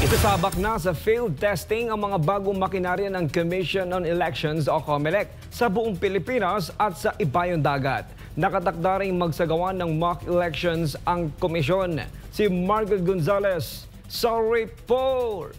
Isasabak na sa field testing ang mga bagong makinarya ng Commission on Elections o COMELEC sa buong Pilipinas at sa ibayong dagat. Nakatakda ring magsagawa ng mock elections ang komisyon. Si Margaret Gonzalez sa report.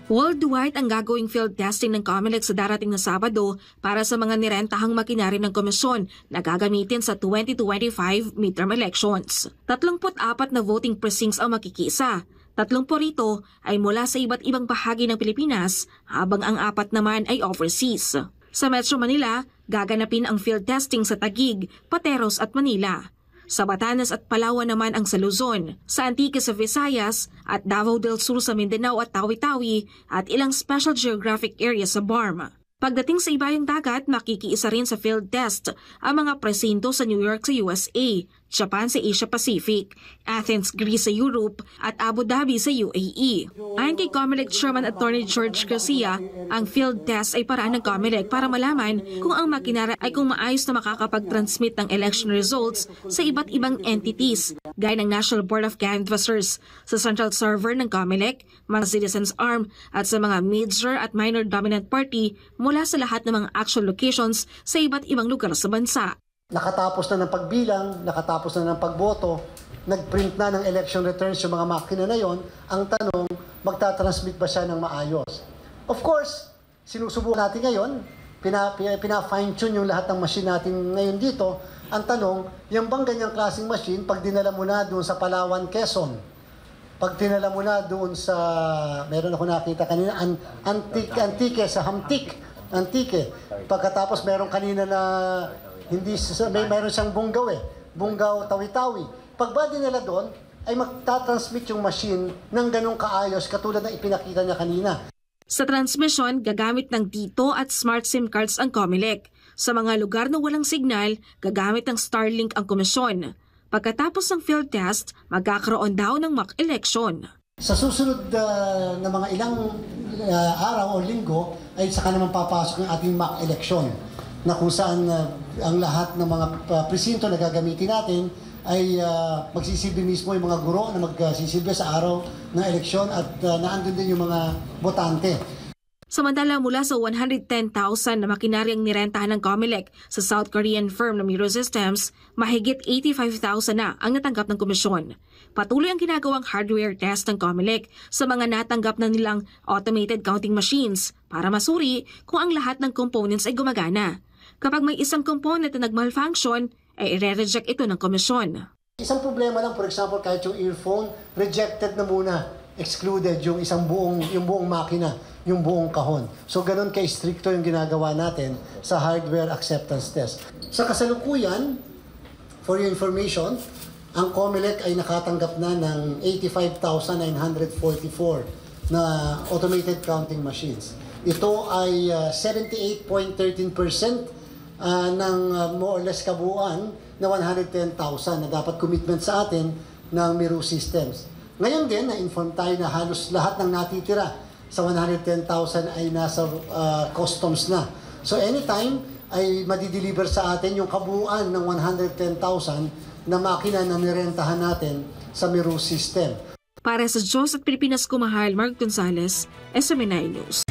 Worldwide ang gagawing field testing ng COMELEC sa darating na Sabado para sa mga nirentahang makinarya ng komisyon na gagamitin sa 2025 midterm elections. 34 na voting precincts ang makikisa. 30 rito ay mula sa iba't ibang bahagi ng Pilipinas habang ang 4 naman ay overseas. Sa Metro Manila, gaganapin ang field testing sa Taguig, Pateros at Manila. Sa Batanes at Palawan naman ang sa Luzon, sa Antique sa Visayas at Davao del Sur sa Mindanao at Tawi-Tawi at ilang special geographic areas sa BARM. Pagdating sa ibayong dagat, makikiisa rin sa field test ang mga presinto sa New York sa USA, Japan sa Asia Pacific, Athens, Greece sa Europe at Abu Dhabi sa UAE. Ayon kay COMELEC Chairman Attorney George Garcia, ang field test ay paraan ng COMELEC para malaman kung ang makinarya ay kung maayos na makakapag-transmit ng election results sa iba't ibang entities, gaya ng National Board of Canvassers, sa central server ng COMELEC, mga Citizens Arm at sa mga major at minor dominant party mula sa lahat ng mga actual locations sa iba't ibang lugar sa bansa. Nakatapos na ng pagbilang, nakatapos na ng pagboto, nag-print na ng election returns yung mga makina na yon. Ang tanong, magtatransmit ba siya ng maayos? Of course, sinusubukan natin ngayon, pina-fine-tune yung lahat ng machine natin ngayon dito. Ang tanong, yung bang ganyang klaseng machine, pag dinala mo na doon sa Palawan, Quezon, pag dinala mo na doon sa, meron ako nakita kanina, Antique sa Hamtik, Antique. Pagkatapos meron kanina na meron siyang Bungaw, Tawi-Tawi. Pag ba dinala doon, ay magtatransmit yung machine ng ganong kaayos katulad ng ipinakita niya kanina. Sa transmission, gagamit ng Tito at Smart SIM cards ang COMELEC. Sa mga lugar na walang signal, gagamit ng Starlink ang komisyon. Pagkatapos ng field test, magkakaroon daw ng mock election. Sa susunod na mga ilang araw o linggo, ay saka naman papasok ng ating mock election, na kung saan ang lahat ng mga presinto na gagamitin natin ay magsisilbi mismo yung mga guro na magsisilbi sa araw ng eleksyon at naandun din yung mga botante. Samantala, mula sa 110,000 na makinaryang nirentahan ng COMELEC sa South Korean firm na Miro Systems, mahigit 85,000 na ang natanggap ng komisyon. Patuloy ang ginagawang hardware test ng COMELEC sa mga natanggap na nilang automated counting machines para masuri kung ang lahat ng components ay gumagana. Kapag may isang component na nag-malfunction, ay i-reject ito ng komisyon. Isang problema lang, for example, kahit yung earphone, rejected na muna, excluded yung buong makina, yung buong kahon. So ganun ka-stricto yung ginagawa natin sa hardware acceptance test. Sa kasalukuyan, for your information, ang COMELEC ay nakatanggap na ng 85,944 na automated counting machines. Ito ay 78.13% ng more or less kabuuan na 110,000 na dapat commitment sa atin ng Miro Systems. Ngayon din, na-inform tayo na halos lahat ng natitira sa 110,000 ay nasa customs na. So anytime ay madideliver sa atin yung kabuuan ng 110,000 na makina na nirentahan natin sa Miro System. Para sa Diyos at Pilipinas Kumahal, Mark Gonzalez, SMNI News.